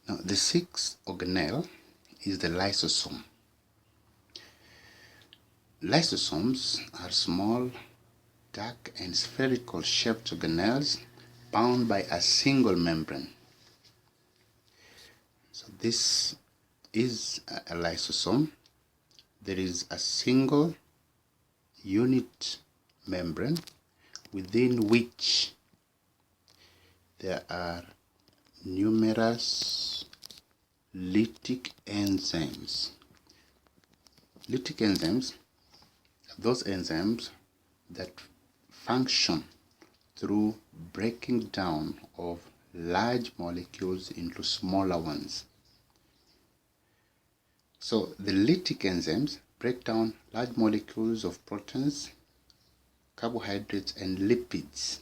Now, the sixth organelle is the lysosome. Lysosomes are small, dark and spherical shaped organelles bound by a single membrane. So this is a lysosome. There is a single unit membrane within which there are numerous lytic enzymes. Lytic enzymes are those enzymes that function through breaking down of large molecules into smaller ones. So the lytic enzymes break down large molecules of proteins, carbohydrates and lipids.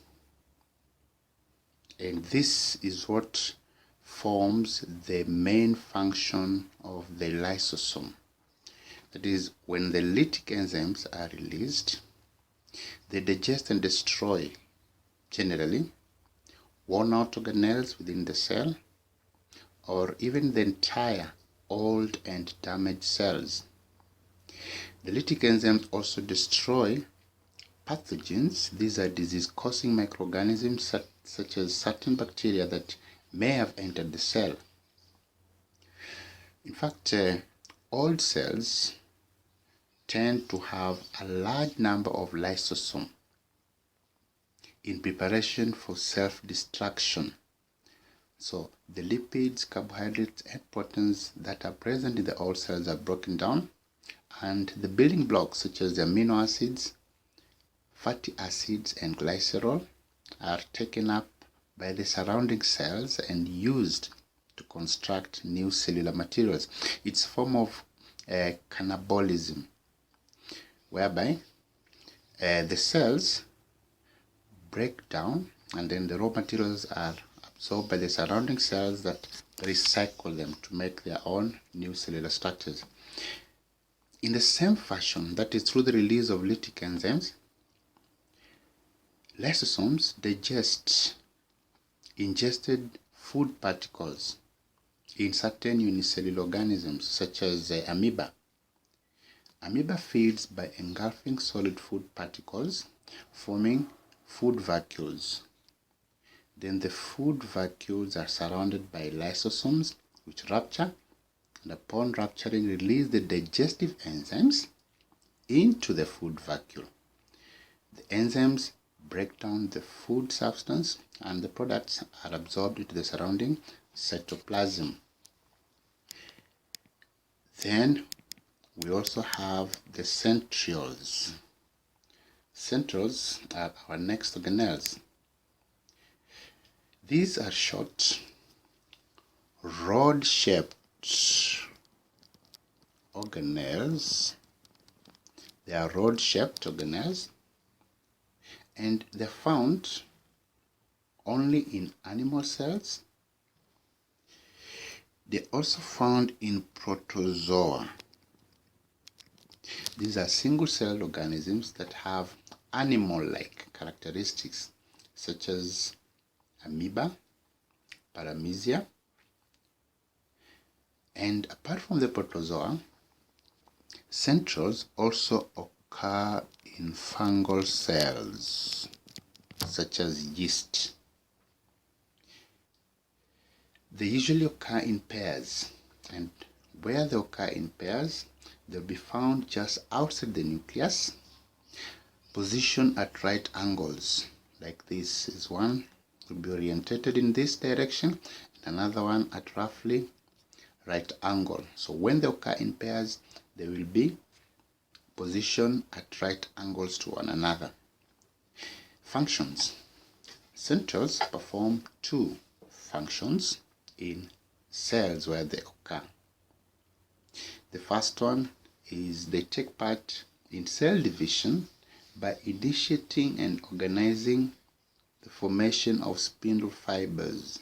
And this is what forms the main function of the lysosome. That is, when the lytic enzymes are released, they digest and destroy, generally, worn-out organelles within the cell, or even the entire old and damaged cells. The lytic enzymes also destroy pathogens. These are disease-causing microorganisms such as certain bacteria that may have entered the cell. In fact, old cells tend to have a large number of lysosomes in preparation for self-destruction. So the lipids, carbohydrates and proteins that are present in the old cells are broken down, and the building blocks such as the amino acids, fatty acids and glycerol are taken up by the surrounding cells and used to construct new cellular materials. It's a form of cannibalism, whereby the cells break down and then the raw materials are absorbed by the surrounding cells that recycle them to make their own new cellular structures. In the same fashion, that is through the release of lytic enzymes, lysosomes digest ingested food particles in certain unicellular organisms such as amoeba. Amoeba feeds by engulfing solid food particles, forming food vacuoles. Then the food vacuoles are surrounded by lysosomes which rupture, and upon rupturing release the digestive enzymes into the food vacuole. The enzymes break down the food substance and the products are absorbed into the surrounding cytoplasm. Then we also have the centrioles. Centrioles are our next organelles. These are short, rod-shaped organelles. They are rod-shaped organelles, and they're found only in animal cells. They're also found in protozoa. These are single-celled organisms that have animal-like characteristics such as amoeba, paramecia, and apart from the protozoa, centrioles also occur in fungal cells such as yeast. They usually occur in pairs, and where they occur in pairs, they'll be found just outside the nucleus, positioned at right angles. Like this is one will be orientated in this direction, and another one at roughly right angle. So when they occur in pairs, they will be positioned at right angles to one another. Functions. Centrioles perform two functions in cells where they occur. The first one is they take part in cell division by initiating and organizing the formation of spindle fibers.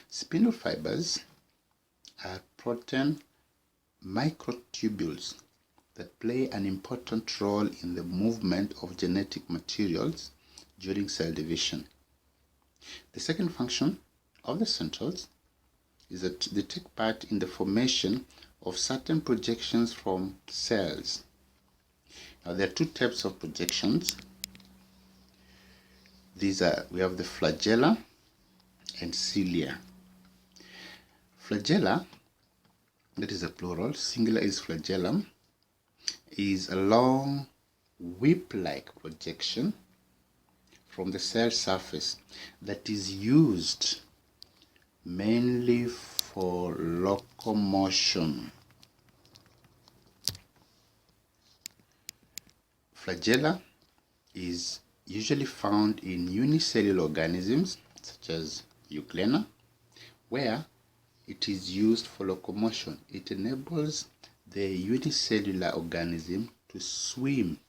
Spindle fibers are protein microtubules that play an important role in the movement of genetic materials during cell division. The second function of the centrioles is that they take part in the formation of certain projections from cells. Now there are two types of projections. We have the flagella and cilia. Flagella, that is a plural, singular is flagellum, is a long whip-like projection from the cell surface that is used mainly for locomotion. Flagella is usually found in unicellular organisms such as Euglena, where it is used for locomotion. It enables the unicellular organism to swim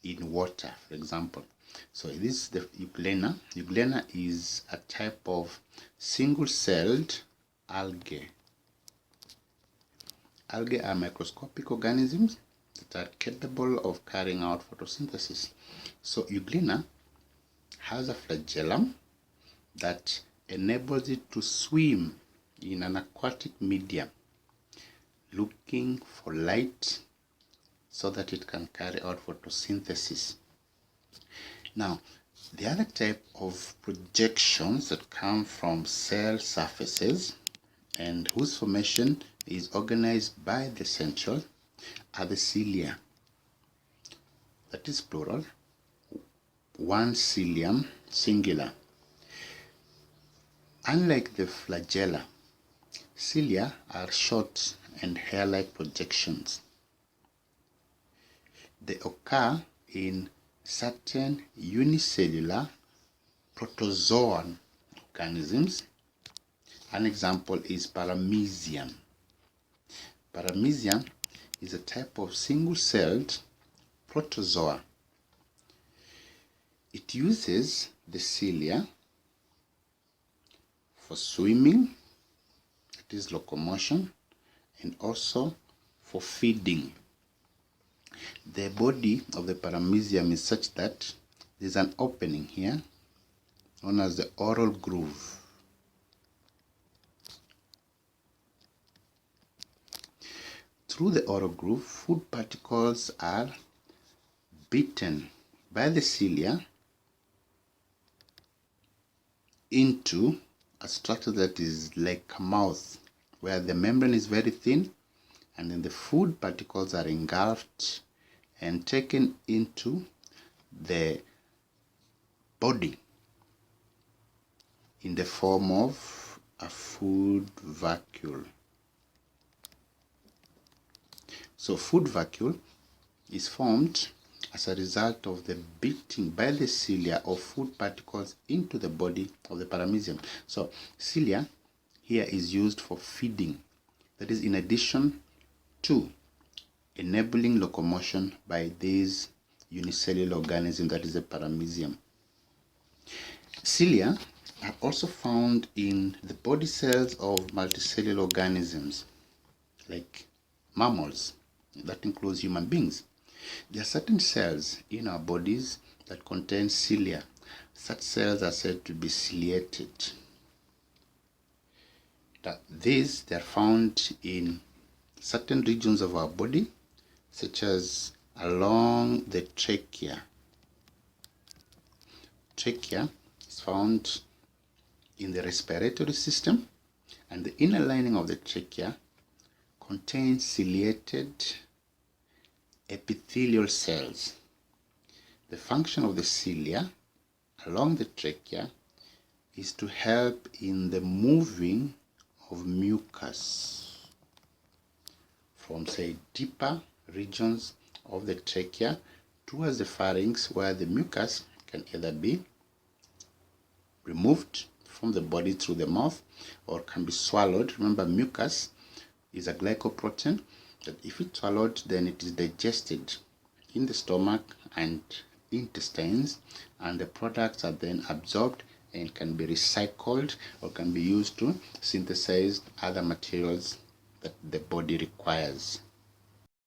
in water, for example. So this is the Euglena. Euglena is a type of single-celled algae. Algae are microscopic organisms that are capable of carrying out photosynthesis. So Euglena has a flagellum that enables it to swim in an aquatic medium, looking for light so that it can carry out photosynthesis. Now, the other type of projections that come from cell surfaces and whose formation is organized by the centrioles are the cilia. That is plural, one cilium, singular. Unlike the flagella, cilia are short and hair-like projections. They occur in certain unicellular protozoan organisms. An example is paramecium. Paramecium is a type of single-celled protozoa. It uses the cilia for swimming, that is locomotion, and also for feeding. The body of the paramecium is such that there's an opening here known as the oral groove. Through the oral groove, food particles are beaten by the cilia into a structure that is like a mouth, where the membrane is very thin, and then the food particles are engulfed and taken into the body in the form of a food vacuole. So food vacuole is formed as a result of the beating by the cilia of food particles into the body of the paramecium. So cilia here is used for feeding, that is in addition to enabling locomotion by these unicellular organisms, that is the paramecium. Cilia are also found in the body cells of multicellular organisms like mammals. That includes human beings. There are certain cells in our bodies that contain cilia. Such cells are said to be ciliated. They are found in certain regions of our body, such as along the trachea. Trachea is found in the respiratory system, and the inner lining of the trachea contains ciliated epithelial cells. The function of the cilia along the trachea is to help in the moving of mucus from, say, deeper regions of the trachea towards the pharynx, where the mucus can either be removed from the body through the mouth or can be swallowed. Remember, mucus is a glycoprotein that if it's swallowed, then it is digested in the stomach and intestines, and the products are then absorbed and can be recycled or can be used to synthesize other materials that the body requires.